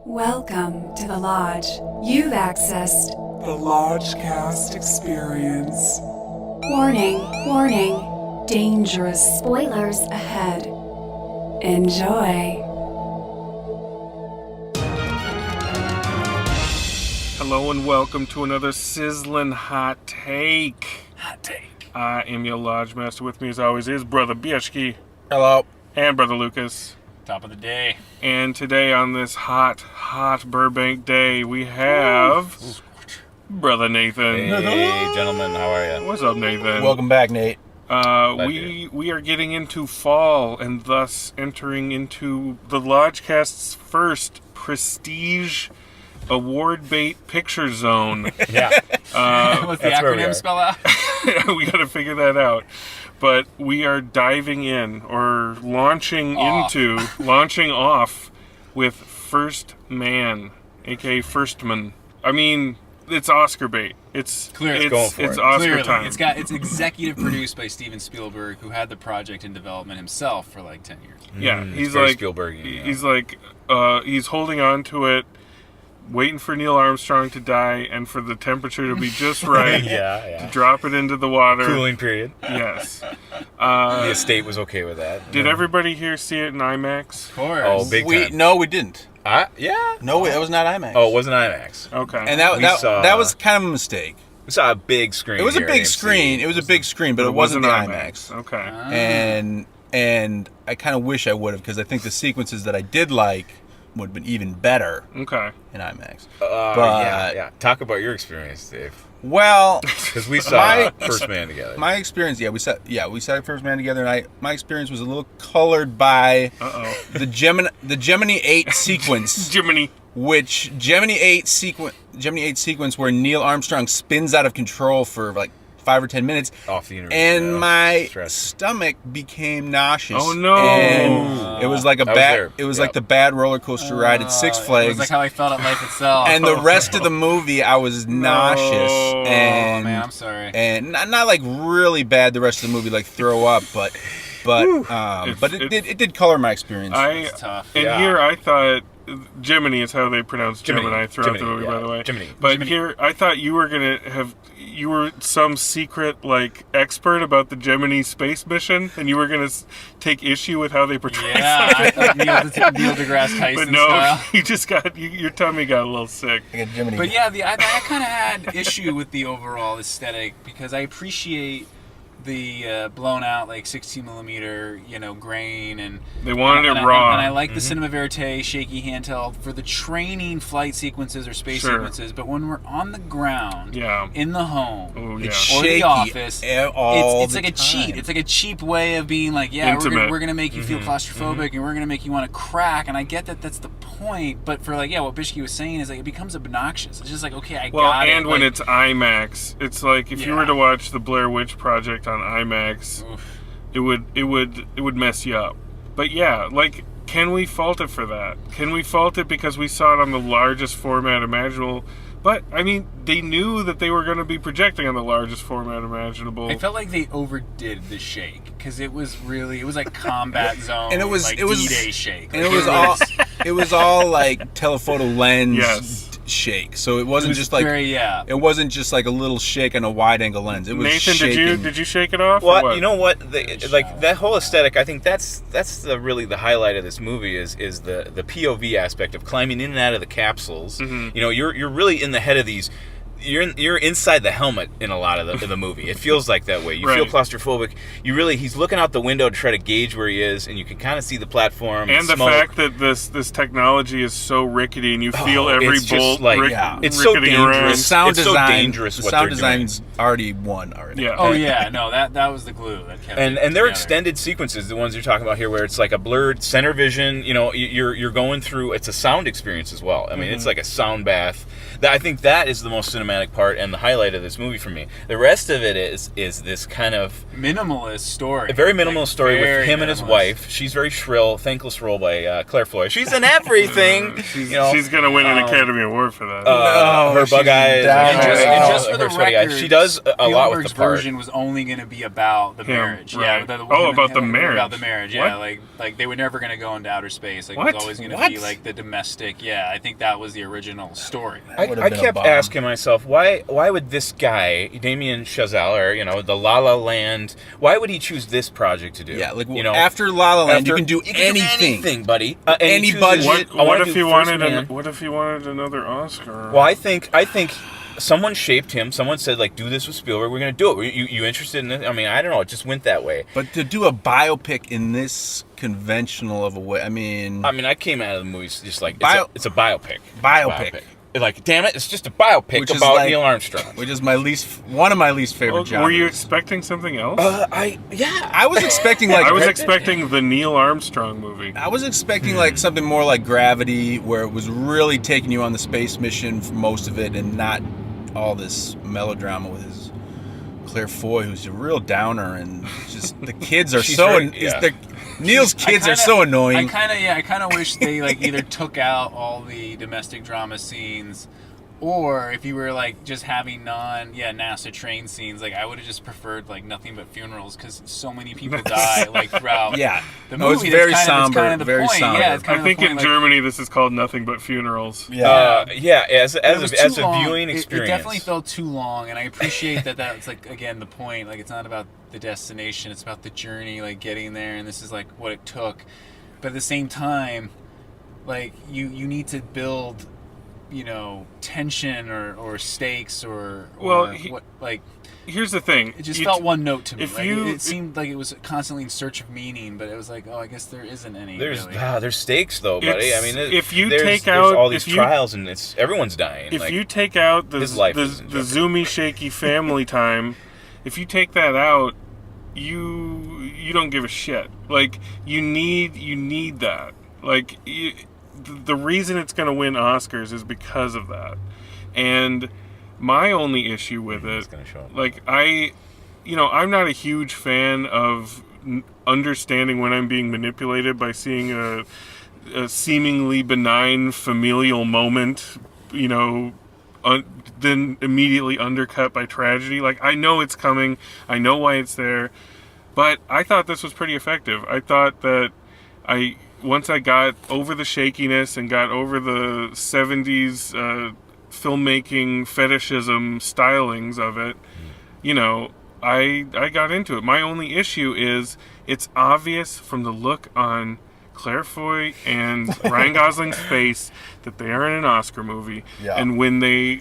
Welcome to the Lodge. You've accessed The Lodgecast Experience. Warning, warning, dangerous spoilers ahead. Enjoy. Hello and welcome to another sizzling hot take. Hot take. I am your Lodge Master. With me as always is Brother Bieschke. Hello. And Brother Lukas. Top of the day. And today on this hot Burbank day, we have Brother Nathan. Hey, gentlemen, how are you? What's up, Nathan? Welcome back, Nate. We are getting into fall and thus entering into the Lodgecast's first prestige award bait picture zone. Yeah. What's the acronym spell out? We got to figure that out. But we are diving in or launching off with First Man, aka Firstman. I mean, it's Oscar bait. It's Clearly. it's Oscar time. It's executive produced by Steven Spielberg, who had the project in development himself for like 10 years. Yeah, he's like Spielbergian. He's like he's holding on to it, waiting for Neil Armstrong to die and for the temperature to be just right Yeah. to drop it into the water. Cooling period. Yes. The estate was okay with that. Did everybody here see it in IMAX? Of course. Oh, big time. No, we didn't. Yeah. No, that was not IMAX. Oh, it wasn't IMAX. Okay. And that saw- was kind of a mistake. We saw a big screen. It was a here big at AMC. screen. It was a big screen, but it wasn't the IMAX. Okay. And I kind of wish I would have, because I think the sequences that I did like would have been even better Okay. in IMAX. Yeah. Talk about your experience, Dave. Well, Because we saw First Man together. my experience, we saw First Man together, and my experience was a little colored by the Gemini 8 sequence. Jiminy. Which Gemini 8 sequence where Neil Armstrong spins out of control for like 5 or 10 minutes, Off the universe. and my Stress. stomach became nauseous. Oh, no. And it was like I was there. it was like the bad roller coaster ride at Six It Flags. was like how I felt at life itself. And the rest of the movie, I was nauseous, Oh, and man, I'm sorry. and not like really bad. The rest of the movie, like throw up, but it did color my experience. It's tough. And Yeah. here I thought Jiminy is how they pronounce Gemini throughout the movie, yeah. by the way. Jiminy. But here I thought you were some secret like expert about the Gemini space mission, and you were gonna take issue with how they portray Yeah, I thought Neil deGrasse Tyson But no, style. you just got your tummy got a little sick. I got Gemini. But yeah, I kind of had issue with the overall aesthetic, because I appreciate the blown out like 16 millimeter grain, and They wanted and it raw. and I like the cinema verite shaky handheld for the training flight sequences or space Sure. sequences, but when we're on the ground Yeah. in the home Oh, yeah. It's or the shaky office, all it's the like a cheat. time. It's like a cheap way of being like, Intimate. we're gonna make you feel claustrophobic, and we're gonna make you want to crack. And I get that that's the point, but for what Bieschke was saying is like it becomes obnoxious. It's just like, okay, I got it. And when Like, it's IMAX, it's like if you were to watch the Blair Witch Project on IMAX, oof. it would mess you up. But yeah, like, can we fault it for that? Can we fault it because we saw it on the largest format imaginable? But I mean, they knew that they were going to be projecting on the largest format imaginable. I felt like they overdid the shake, because it was like combat zone, And it was- like it was- D-Day shake. And Like, it was all like telephoto lens Yes. shake. So it wasn't was just like very, yeah. it wasn't just like a little shake on a wide angle lens. It was Nathan, shaking. did you shake it off? or Well, what? you know what? Like that whole aesthetic, I think that's really the highlight of this movie is the POV aspect of climbing in and out of the capsules. Mm-hmm. You know, you're really in the head of these. You're inside the helmet in a lot of the movie. It feels like that way. You feel Right. claustrophobic. He's looking out the window to try to gauge where he is, and you can kind of see the platform And the smoke. fact that this technology is so rickety, and you feel every it's just bolt like- It's so ricketing dangerous. around. The sound It's so design, dangerous the what sound they're design's already won already. Yeah. Oh yeah, no, that was the glue that kept And it they're together. extended sequences, the ones you're talking about here, where it's like a blurred center vision. You know, you're going through. It's a sound experience as well. I mean, it's like a sound bath. I think that is the most cinematic dramatic part and the highlight of this movie for me. The rest of it is this kind of minimalist story. A very minimalist story with him and his minimalist. wife. She's very shrill, thankless role by Claire Foy. She's in everything. She's going to win an Academy Award for that. Her bug eyes. And just for the her sweaty eyes. record, She does a lot with Spielberg's the part. version was only going to be about the marriage. right. Yeah, About the marriage. About the marriage. Yeah, What? like they were never going to go into outer space. Like What? it was always going to be like the domestic. Yeah, I think that was the original story. I kept asking myself, why would this guy, Damien Chazelle, or the La La Land, why would he choose this project to do? Yeah, like after La La Land, you can do anything, buddy. Any budget. What if he wanted another Oscar? Well, I think someone shaped him. Someone said, like, do this with Spielberg. We're going to do it. You interested in it? I mean, I don't know. It just went that way. But to do a biopic in this conventional of a way, I mean, I came out of the movies just like, it's a biopic. Biopic. Like, damn it, it's just a biopic about Neil Armstrong. Which is one of my least favorite genres. Were you expecting something else? I was expecting I was expecting the Neil Armstrong movie. I was expecting like something more like Gravity, where it was really taking you on the space mission for most of it, and not all this melodrama with his Claire Foy, who's a real downer, and just the kids are Neil's kids are so annoying. I kind of wish they like either took out all the domestic drama scenes, or if you were like just having NASA train scenes, like I would have just preferred like nothing but funerals, because so many people die like throughout. The movie. It's very somber. It's Very somber. Yeah, it's I think in Germany this is called Nothing But Funerals. As a viewing experience, it definitely felt too long, and I appreciate that. That's like again the point. Like it's not about the destination; it's about the journey, like getting there. And this is like what it took. But at the same time, like you need to build, tension or stakes or what like. Here's the thing. It just felt one note to me. It seemed like it was constantly in search of meaning, but it was like, I guess there isn't any. There's stakes though, buddy. There's all these trials and everyone's dying. If you take out the zoomy, shaky family time, if you take that out, you don't give a shit. Like you need that. Like the reason it's going to win Oscars is because of that, and. My only issue with it, like I'm not a huge fan of understanding when I'm being manipulated by seeing a seemingly benign familial moment, then immediately undercut by tragedy. Like I know it's coming, I know why it's there, but I thought this was pretty effective. I thought that once I got over the shakiness and got over the 70s. Filmmaking fetishism stylings of it, I got into it. My only issue is it's obvious from the look on Claire Foy and Ryan Gosling's face that they are in an Oscar movie. Yeah. And when they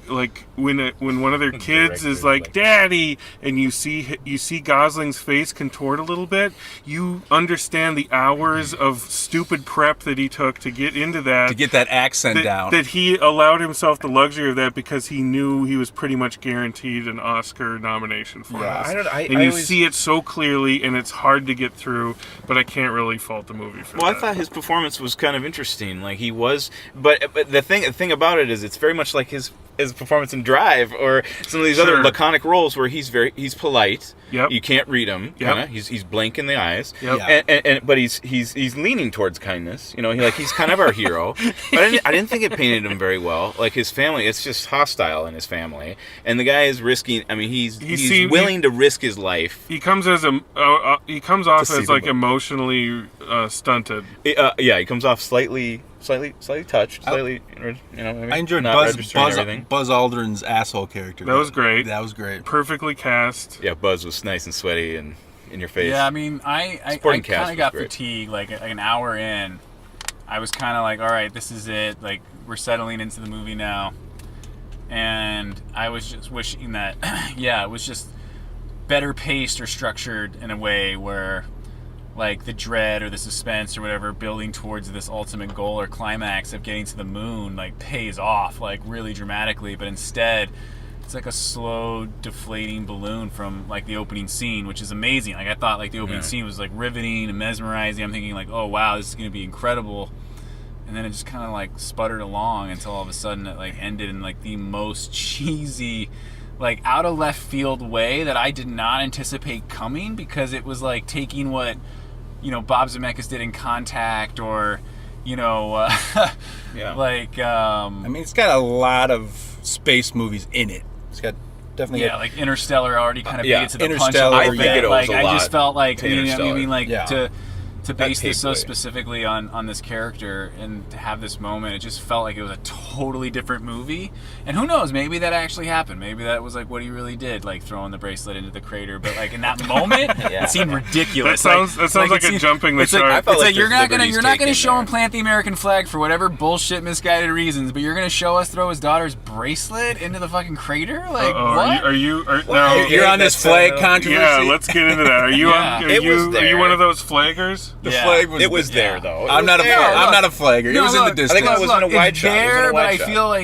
when one of their kids is like "Daddy," and you see Gosling's face contort a little bit, you understand the hours of stupid prep that he took to get into that. To get that accent down. That he allowed himself the luxury of that because he knew he was pretty much guaranteed an Oscar nomination for this. You see it so clearly, and it's hard to get through, but I can't really fault the movie for that. I thought his performance was kind of interesting. Like he was, but the thing about it is, it's very much like his performance in Drive or some of these other laconic roles where he's polite. Yep. You can't read him. Yep. He's blank in the eyes. Yep. And but he's leaning towards kindness. He's kind of our hero. But I didn't think it painted him very well. Like his family, it's just hostile in his family, and the guy is risking. I mean, he's willing to risk his life. He comes off as like emotionally stunted. He comes off slightly touched, maybe I enjoyed Buzz Aldrin's asshole character. That was great. Perfectly cast. Yeah, Buzz was nice and sweaty and in your face. Yeah, I mean, I kind of got fatigued. Like an hour in, I was kind of like, all right, this is it. Like we're settling into the movie now, and I was just wishing that, it was just better paced or structured in a way where. Like the dread or the suspense or whatever building towards this ultimate goal or climax of getting to the moon like pays off like really dramatically, but instead it's like a slow deflating balloon from like the opening scene, which is amazing. Like I thought like the opening scene was like riveting and mesmerizing. I'm thinking like, oh wow, this is going to be incredible, and then it just kind of like sputtered along until all of a sudden it like ended in like the most cheesy, like out of left field way that I did not anticipate coming, because it was like taking what, you know, Bob Zemeckis did in Contact, or, you know, like I mean, it's got a lot of space movies in it. It's got definitely like Interstellar already kind of beat it to the punch. Interstellar, I think it owes like a I lot just felt like, to you know what I mean, like Yeah. to base this so way. specifically on this character and to have this moment, it just felt like it was a totally different movie. And who knows, maybe that actually happened. Maybe that was like what he really did, like throwing the bracelet into the crater. But like in that moment, it seemed ridiculous. That sounds like a jumping the shark. I felt It's like like you're not gonna taken show him there. plant the American flag for whatever bullshit misguided reasons, but you're gonna show us throw his daughter's bracelet into the fucking crater? Like what? Are you now? You're on this flag controversy. Yeah, let's get into that. Are you Yeah. on? It was Are there. you one of those flaggers? The flag was. It was there though. I'm not a. I'm not a flagger. It was in the distance. I think it was in a wide it's shot. It was in a there, but wide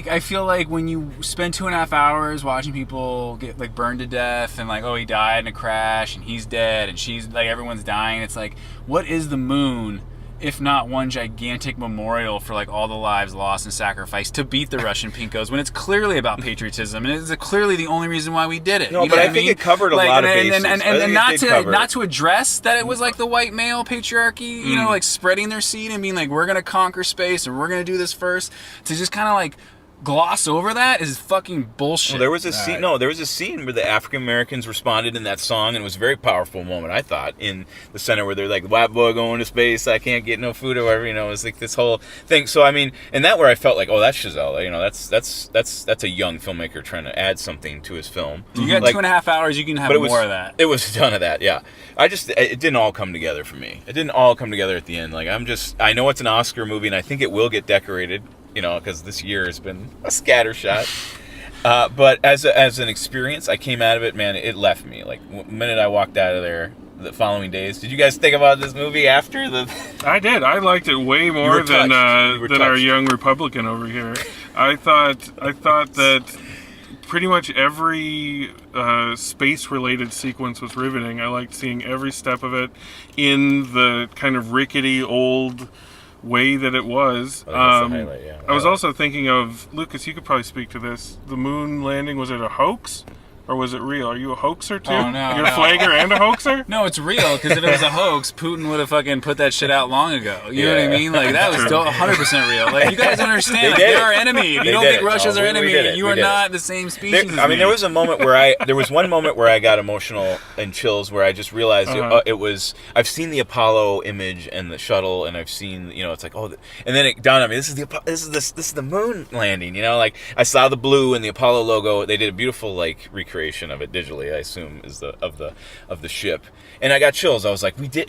I shot. feel like when you spend 2.5 hours watching people get like burned to death, and like, oh, he died in a crash and he's dead and she's like, everyone's dying. It's like, what is the moon if not one gigantic memorial for like all the lives lost and sacrificed to beat the Russian Pinkos, when it's clearly about patriotism and it's clearly the only reason why we did it. No, you know but what I think mean? it covered a Like, lot of and, bases. And, I think not it did cover not to address that it was like the white male patriarchy, you know, like spreading their seed and being like, we're gonna conquer space and we're gonna do this first. To just kind of like gloss over that is fucking bullshit. Well, there was a scene. No, there was a scene where the African Americans responded in that song, and it was a very powerful moment, I thought, in the center, where they're like, "White boy going to space, I can't get no food," or whatever. You know, it was like this whole thing. So I mean, and that where I felt like, oh, that's Chazelle. You know, that's a young filmmaker trying to add something to his film. You got Like, 2.5 hours, you can have but it was more of that. It was a ton of that. Yeah, it didn't all come together for me. It didn't all come together at the end. Like I know it's an Oscar movie, and I think it will get decorated. You know, because this year has been a scattershot. But as an experience, I came out of it, man, it left me. Like, the minute I walked out of there, the follling days. Did you guys think about this movie after the... I did. I liked it way more than our touched. young Republican over here. I thought that pretty much every space-related sequence was riveting. I liked seeing every step of it in the kind of rickety old way that it was. That's the highlight, yeah. I was also thinking of, Lukas, you could probably speak to this. The moon landing, was it a hoax? Or was it real? Are you a hoaxer too? Oh, no, You're a no. flagger and a hoaxer? No, it's real, because if it was a hoax, Putin would have fucking put that shit out long ago. You know what I mean? Like, that was 100% real. Like, you guys understand, like, did they're it. our enemy. If you They don't did think it. Russia's No, our we enemy, did it. you We are did it. not the same species as me. there was a moment where there was one moment where I got emotional and chills, where I just realized it was, I've seen the Apollo image and the shuttle, and I've seen, you know, it's like, oh, and then it dawned on me, this is the moon landing, you know, like I saw the blue and the Apollo logo. They did a beautiful like recreation of it digitally, I assume, is of the ship, and I got chills. I was like, we did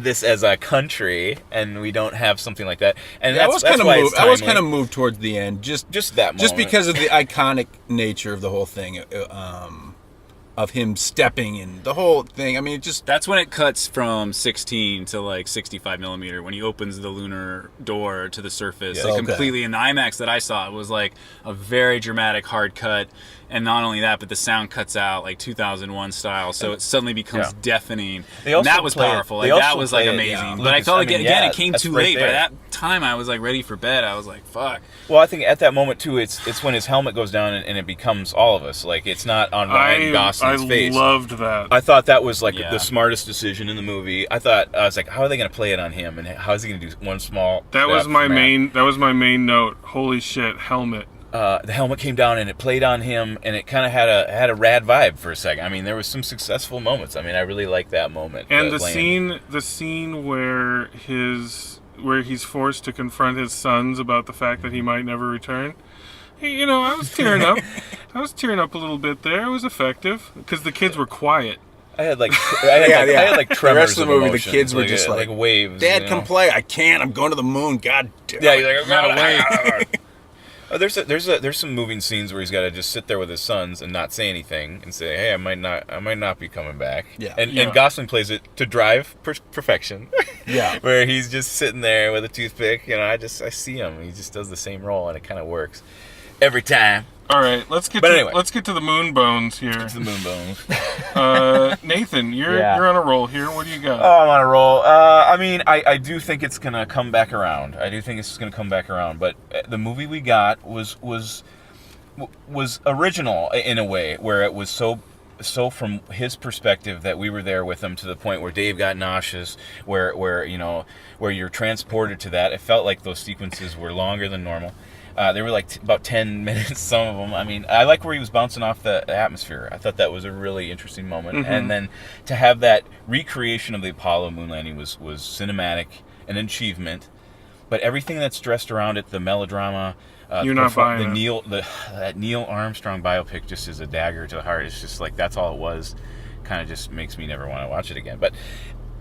this as a country, and we don't have something like that. And Yeah, that's why it's I was timely. kind of moved towards the end, just that moment. just because of the iconic nature of the whole thing, of him stepping in the whole thing. I mean, it just That's when it cuts from 16 to like 65 millimeter, when he opens the lunar door to the surface. Yeah. Like, Okay. completely in the IMAX that I saw, it was like a very dramatic hard cut. And not only that, but the sound cuts out like 2001 style, so it suddenly becomes Yeah. deafening. They And also that was play it- powerful. they Like, that also was like play it, amazing. yeah. But I Lucas, felt I like mean, again, yeah, it came that's too right late. By there. that time, I was like ready for bed. I was like, fuck. Well, I think at that moment too, it's when his helmet goes down and it becomes all of us. Like, it's not on Ryan Gosling's face. I loved that. I thought that was like Yeah. the smartest decision in the movie. I was like, how are they going to play it on him, and how is he going to do one small? That was step my from main. That was my main note. Holy shit, helmet. The helmet came down and it played on him, and it kind of had a rad vibe for a second. I mean, there was some successful moments. I mean, I really liked that moment. And the landing. scene where he's forced to confront his sons about the fact that he might never return. Hey, you know, I was tearing up. I was tearing up a little bit there. It was effective because the kids were quiet. I had like I had like tremors. The rest of the movie, the emotions, kids were just like waves. Dad, you know? come play. I can't. I'm going to the moon. God damn. Yeah, he's like, I'm not awake. Oh, there's some moving scenes where he's got to just sit there with his sons and not say anything and say, hey, I might not be coming back. Yeah. And Gosling plays it to drive perfection. Yeah. Where he's just sitting there with a toothpick. You know, I see him. He just does the same role, and it kind of works every time. All right, let's get to the moon bones here. It's the moon bones. Nathan, you're on a roll here. What do you got? Oh, I'm on a roll. I mean, I do think it's gonna come back around. But the movie we got was original in a way, where it was so from his perspective that we were there with him, to the point where Dave got nauseous, where you're transported to that. It felt like those sequences were longer than normal. They were like about 10 minutes, some of them. I mean, I like where he was bouncing off the atmosphere. I thought that was a really interesting moment. Mm-hmm. And then to have that recreation of the Apollo moon landing was cinematic, an achievement. But everything that's dressed around it, the melodrama, you're not buying that Neil Armstrong biopic just is a dagger to the heart. It's just like, that's all it was. Kind of just makes me never want to watch it again. But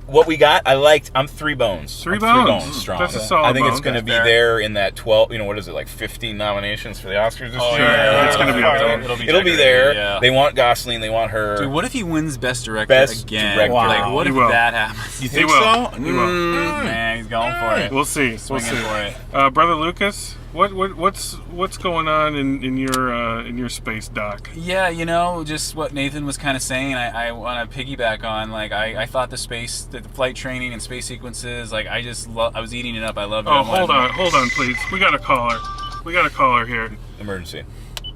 what we got, I liked. I'm 3 bones. 3 bones strong. That's a solid I think bone. It's going to be there in that 12. What is it, like 15 nominations for the Oscars this year? Yeah, it's going to be up there. It'll be there. Yeah. They want Gosling. They want her. Dude, what if he wins Best Director again? Wow. Like, what if that happens? You think so? He will. Man, he's going for it. We'll see. Swinging for it. Brother Lukas, what's going on in your space doc? Yeah, just what Nathan was kind of saying. I want to piggyback on. Like, I thought the flight training and space sequences. Like, I was eating it up. I loved it. Oh, hold on, please. We got a caller here. Emergency.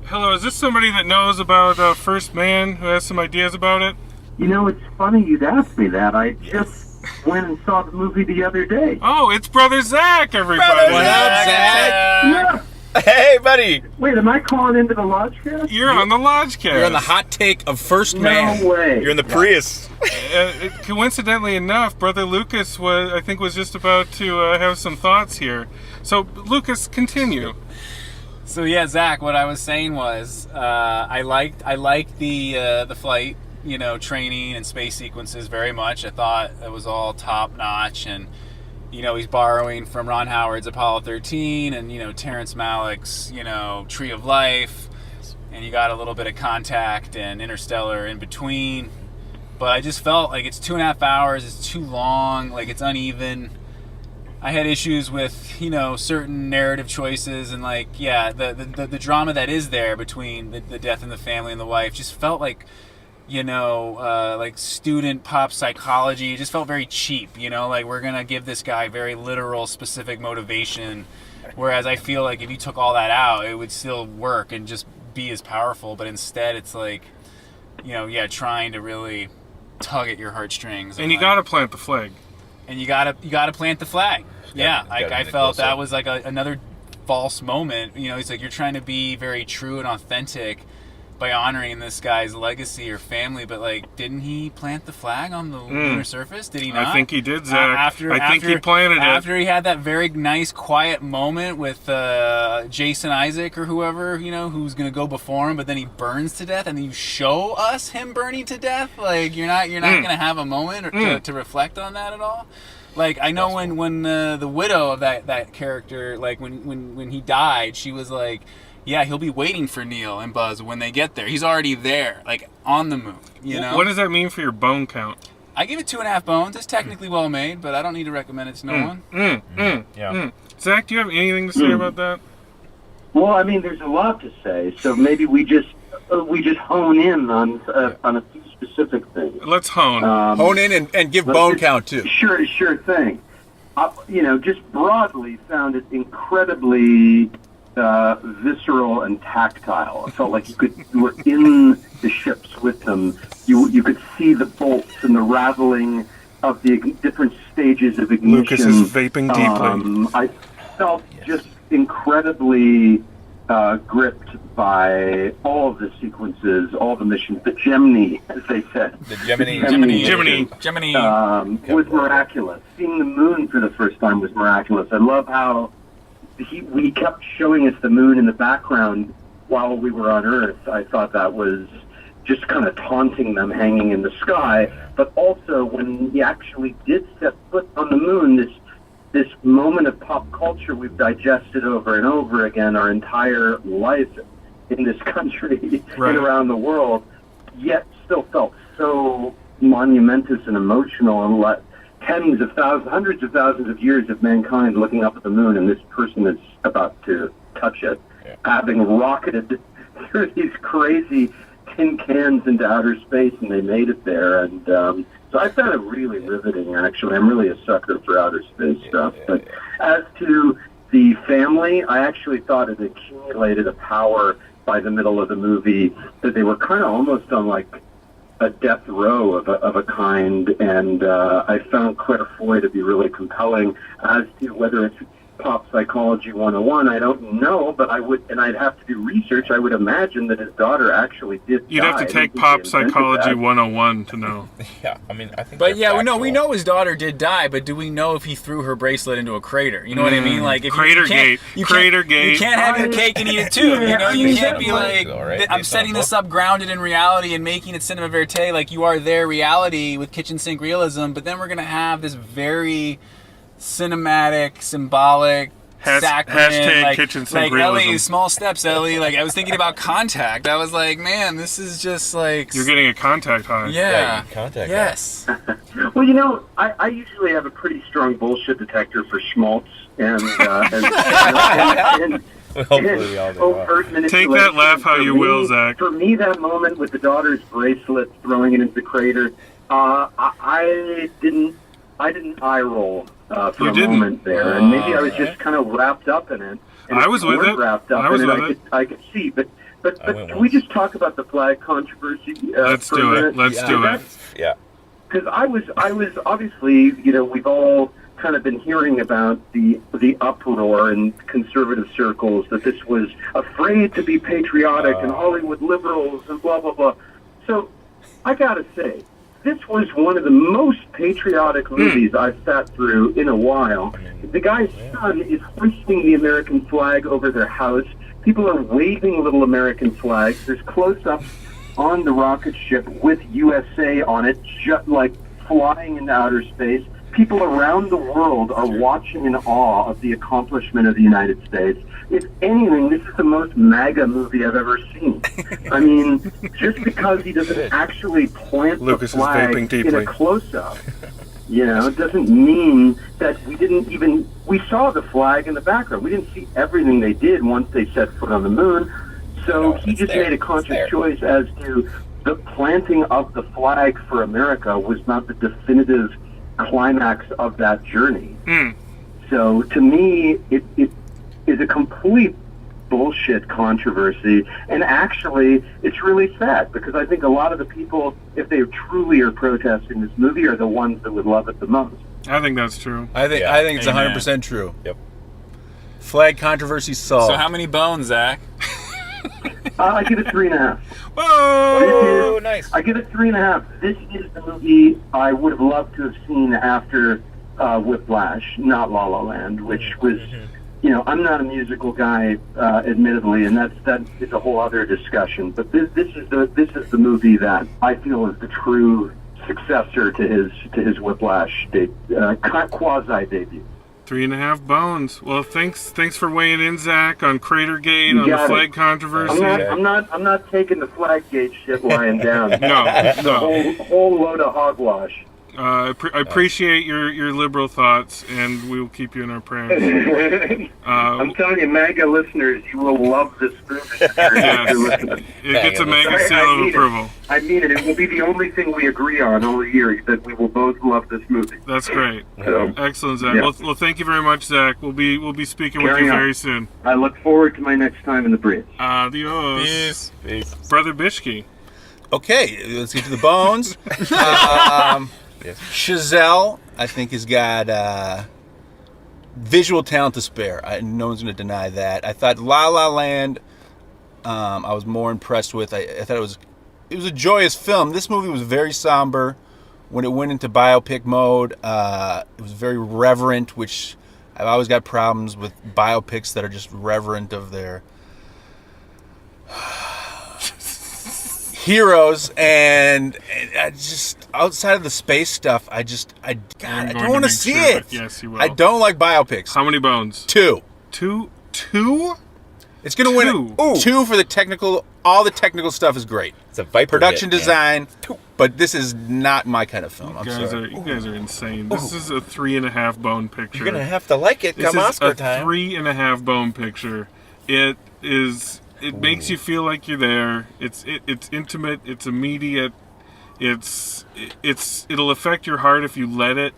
Hello, is this somebody that knows about First Man, who has some ideas about it? It's funny you'd ask me that. I just went and saw the movie the other day. Oh, it's Brother Zach, everybody. What up, Zach? Yeah. Hey, buddy. Wait, am I calling into the Lodgecast? You're on the Lodgecast. You're on the hot take of First Man. No way. You're in the Prius. Coincidentally enough, Brother Lukas was just about to have some thoughts here. So, Lukas, continue. So yeah, Zach, what I was saying was, I liked the flight, training and space sequences very much. I thought it was all top notch, and he's borrowing from Ron Howard's Apollo 13 and Terrence Malick's Tree of Life, and you got a little bit of Contact and Interstellar in between. But I just felt like it's 2.5 hours. It's too long. Like, it's uneven. I had issues with, certain narrative choices, and the drama that is there between the death in the family and the wife just felt like, like student pop psychology. It just felt very cheap, like we're going to give this guy very literal, specific motivation. Whereas I feel like if you took all that out, it would still work and just be as powerful. But instead it's like, trying to really tug at your heartstrings. And you got to plant the flag. And you gotta plant the flag. Yeah, I felt that was like another false moment. It's like you're trying to be very true and authentic by honoring this guy's legacy or family, but like, didn't he plant the flag on the lunar surface? Did he not? I think he did, Zach. I think he planted it. After he had that very nice, quiet moment with Jason Isaac or whoever, who's gonna go before him, but then he burns to death, and then you show us him burning to death. Like, you're not gonna have a moment to reflect on that at all. Like, I know when the widow of that character, like when he died, she was like, yeah, he'll be waiting for Neil and Buzz when they get there. He's already there, like on the moon. What does that mean for your bone count? I give it 2.5 bones. It's technically well made, but I don't need to recommend it to no one. Zach, do you have anything to say about that? Well, I mean, there's a lot to say, so maybe we just hone in on a few specific things. Let's hone. Hone in and give bone count too. Sure thing. Just broadly found it incredibly visceral and tactile. I felt like you were in the ships with them. You could see the bolts and the rattling of the different stages of ignition. Lukas is vaping deeply. I felt just incredibly gripped by all of the sequences, all the missions. The Gemini, as they said. The Gemini was miraculous. Seeing the moon for the first time was miraculous. I love how we kept showing us the moon in the background while we were on Earth. I thought that was just kind of taunting them hanging in the sky. But also, when he actually did set foot on the moon, this moment of pop culture we've digested over and over again our entire life in this country and around the world, yet still felt so monumentous and emotional, and let tens of thousands, hundreds of thousands of years of mankind looking up at the moon, and this person is about to touch it, having rocketed threw these crazy tin cans into outer space, and they made it there. And so I found it really riveting, actually. I'm really a sucker for outer space stuff. But as to the family, I actually thought it accumulated a power by the middle of the movie that they were kind of almost on like a death row of a kind, and I found Claire Foy to be really compelling. As to whether it's pop psychology 101, I don't know, but I would, and I'd have to do research. I would imagine that his daughter actually did You'd die. have to take pop psychology 101 to know. Yeah, I mean, I think. But yeah, we know his daughter did die, but do we know if he threw her bracelet into a crater? You know what I mean? Like, if Crater gate. You can't have your cake and eat it too. You know, you can't be like, I'm setting this up grounded in reality and making it cinema verite, like you are their reality with kitchen sink realism. But then we're gonna have this very cinematic, symbolic. Hashtag like, kitchen sink like realism. Ellie, small steps, Ellie. Like, I was thinking about Contact. I was like, man, this is just like... You're getting a contact high. Yeah. Contact. Yes. Well, you know, I usually have a pretty strong bullshit detector for schmaltz and Hopefully we all do. overt manipulation. Take that laugh how For you me- will, Zach. For me, that moment with the daughter's bracelet, throwing it into the crater, I didn't eye roll for a didn't? moment there, and maybe I was just kind of wrapped up in it. And I was with it. Wrapped up I was in with it. it. I could see, but I went can we once. just talk about the flag controversy? Let's for a do it. minute? Let's do it. Yeah. Because I was obviously, you know, we've all kind of been hearing about the uproar in conservative circles that this was afraid to be patriotic and Hollywood liberals and blah blah blah. So I gotta say, this was one of the most patriotic movies I've sat through in a while. The guy's son is hoisting the American flag over their house. People are waving little American flags. There's close-ups on the rocket ship with USA on it, just like flying into outer space. People around the world are watching in awe of the accomplishment of the United States. If anything, this is the most MAGA movie I've ever seen. I mean, just because he doesn't actually plant Lucas the is flag vaping in deeply. a close-up, you know, it doesn't mean that we saw the flag in the background. We didn't see everything they did once they set foot on the moon. So he just made a conscious choice as to the planting of the flag for America was not the definitive climax of that journey. So to me, it is a complete bullshit controversy, and actually it's really sad because I think a lot of the people, if they truly are protesting this movie, are the ones that would love it the most. I think that's true. I think it's Amen. 100% true. Yep. Flag controversy solved. So how many bones, Zach? I give it 3.5. Whoa! Oh, nice. I give it 3.5. This is the movie I would have loved to have seen after Whiplash, not La La Land, which was, you know, I'm not a musical guy, admittedly, and that is a whole other discussion. But this is the movie that I feel is the true successor to his Whiplash quasi debut. 3.5 bones. Well, thanks for weighing in, Zach, on Cratergate, on the flag controversy. I'm not taking the Flaggate shit lying down. No. Whole load of hogwash. I appreciate your liberal thoughts, and we will keep you in our prayers. I'm telling you, MAGA listeners, you will love this movie. Yes. It gets a mega seal of approval. I mean it. It will be the only thing we agree on all year, that we will both love this movie. That's great. So, Excellent, Zach. Yeah. Well, thank you very much, Zach. We'll be speaking with Carry you on. very soon. I look forward to my next time in the bridge. Adios. Peace. Brother Bishke. Okay, let's get to the bones. Chazelle, I think, has got visual talent to spare. No one's going to deny that. I thought La La Land, I was more impressed with. I thought it was a joyous film. This movie was very somber when it went into biopic mode. It was very reverent, which I've always got problems with biopics that are just reverent of their heroes, and I just, outside of the space stuff, I don't want to see it. Yes, you will. I don't like biopics. How many bones? 2. Two? It's going to win 2 for the technical. All the technical stuff is great. It's a Viper Production hit, design, but this is not my kind of film. I'm You sorry. guys are insane. This is a 3.5 bone picture. You're gonna have to like it This come is Oscar a time. 3.5 bone picture. It is it makes you feel like you're there. It's intimate. It's immediate. It'll affect your heart if you let it,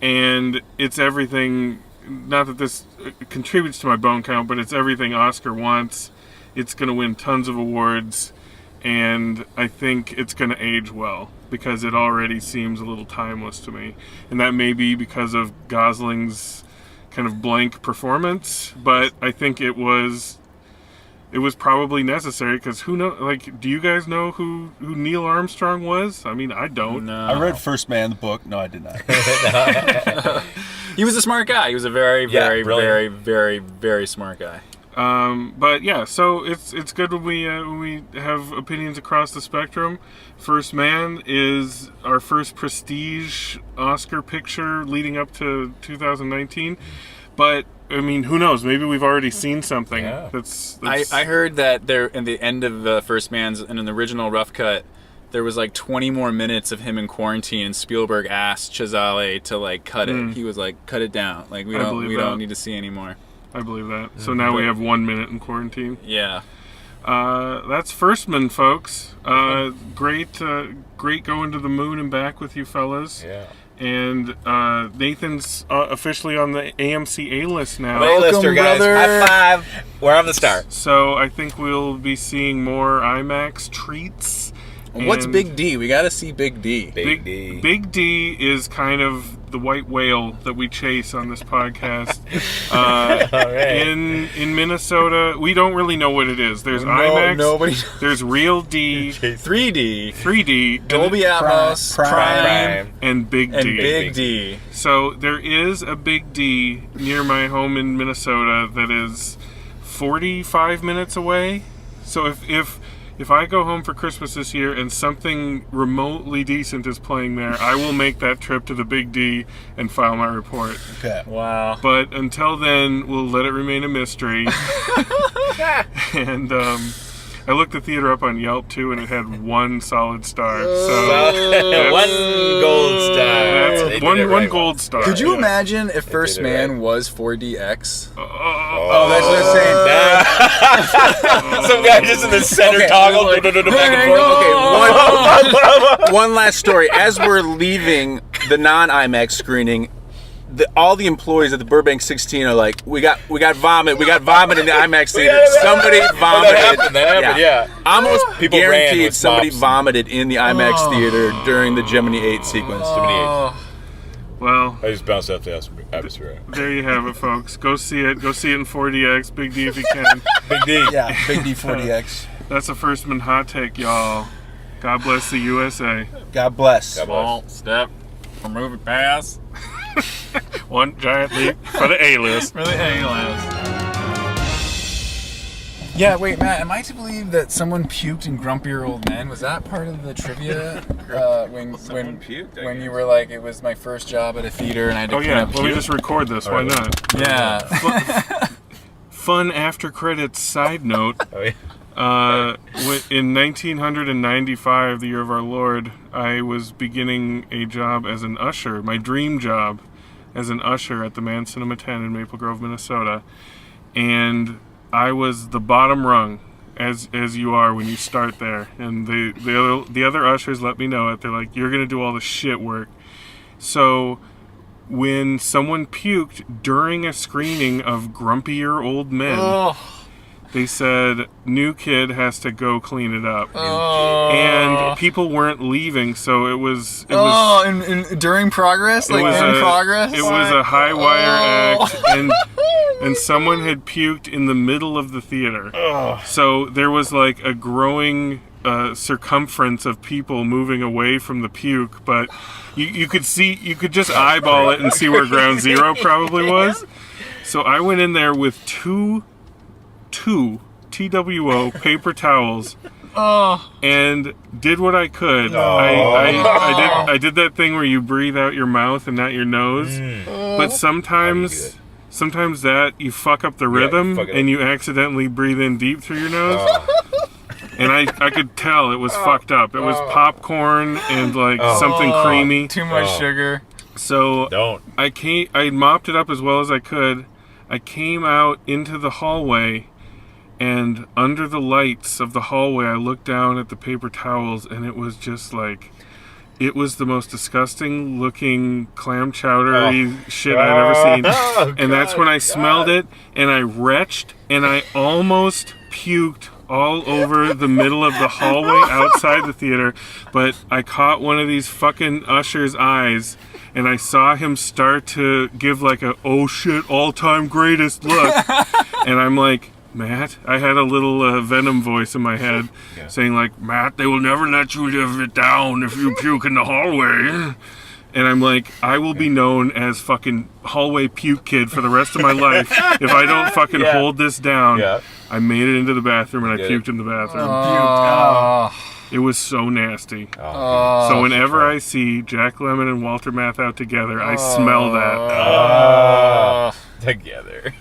and it's everything. Not that this contributes to my bone count, but it's everything Oscar wants. It's going to win tons of awards, and I think it's going to age well because it already seems a little timeless to me, and that may be because of Gosling's kind of blank performance, but I think it was probably necessary because who knows? Like, do you guys know who Neil Armstrong was? I mean, I don't. No. I read First Man, the book. No, I did not. He was a smart guy. He was a very, very, very, very, very smart guy. But yeah, so it's good when we have opinions across the spectrum. First Man is our first prestige Oscar picture leading up to 2019, but I mean, who knows? Maybe we've already seen something. Yeah. That's I heard that there in the end of First Man's in an original rough cut, there was like 20 more minutes of him in quarantine, and Spielberg asked Chazelle to like cut it. He was like, "Cut it down. Like we don't need to see anymore." I believe that. So now we have 1 minute in quarantine. Yeah. That's First Man, folks. Great going to the moon and back with you fellas. Yeah. And Nathan's officially on the AMC A-list now. A-lister, guys. brother. High five. We're on the star. So I think we'll be seeing more IMAX treats. What's And Big D? We got to see Big D. Big D. Big D is kind of the white whale that we chase on this podcast. In Minnesota, we don't really know what it is. There's IMAX. Nobody. There's Real D. 3D. and Dolby Atmos. Prime. and Big D. And Big D. So there is a Big D near my home in Minnesota that is 45 minutes away. So if I go home for Christmas this year and something remotely decent is playing there, I will make that trip to the Big D and file my report. Okay. Wow. But until then, we'll let it remain a mystery. And I looked the theater up on Yelp too, and it had 1 solid star. So One gold star. that's They did one it right gold once. star. Could you Yeah. imagine if First did it Man right. was 4DX? Oh, that's what I'm saying. Some guy just in the center Okay, toggle. like, back and forth. Okay, one last story. As we're leaving the non-IMAX screening, all the employees at the Burbank 16 are like, we got vomit in the IMAX theater. Somebody vomited. That happened, yeah. Almost People ran guaranteed with somebody mops. vomited in the IMAX theater during the Gemini 8 sequence. Well, I just bounced off the atmosphere. there you have it, folks. Go see it. Go see it in 4DX. Big D if you can. Big D. Yeah, Big D 40X. That's a First Man hot take, y'all. God bless the USA. God bless. God bless. Small step for moving past. One giant leap for the A-list. Really A-list. Yeah, wait, Matt, am I to believe that someone puked in Grumpier Old Men? Was that part of the trivia? When you were like, it was my first job at a theater and I had to Oh yeah, clean up let me puke? just record this. Why not? Yeah. Fun after credits side note. Oh, yeah. In 1995, the year of our Lord, I was beginning a job as an usher, my dream job as an usher at the Mann Cinema 10 in Maple Grove, Minnesota. And I was the bottom rung, as you are when you start there. And the other ushers let me know it. They're like, you're going to do all the shit work. So when someone puked during a screening of Grumpier Old Men, they said, new kid has to go clean it up. And people weren't leaving, so it was During progress? It was a high wire act, and someone had puked in the middle of the theater. So there was like a growing circumference of people moving away from the puke, but you could just eyeball it and see where ground zero probably was. So I went in there with two TWO paper towels and did what I could. I did that thing where you breathe out your mouth and not your nose. But sometimes that you fuck up the rhythm and you accidentally breathe in deep through your nose. And I could tell it was fucked up. It was popcorn and like something creamy. Too much sugar. So I mopped it up as well as I could. I came out into the hallway And under the lights of the hallway, I looked down at the paper towels, and it was just like, it was the most disgusting looking clam chowdery shit I'd ever seen. And that's when I smelled it, and I retched, and I almost puked all over the middle of the hallway outside the theater. But I caught one of these fucking ushers' eyes, and I saw him start to give like a, oh shit, all-time greatest look. And I'm like, Matt, I had a little Venom voice in my head saying like, Matt, they will never let you live it down if you puke in the hallway. And I'm like, I will be known as fucking hallway puke kid for the rest of my life if I don't fucking hold this down. Yeah. I made it into the bathroom and I puked in the bathroom. It was so nasty. So whenever I see Jack Lemmon and Walter Matthau together, I smell that. Together.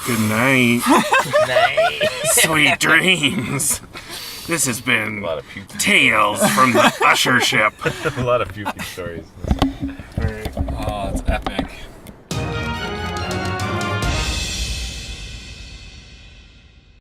Good night. Sweet dreams. This has been Tales from the Usher Ship. A lot of puking stories. Oh, it's epic.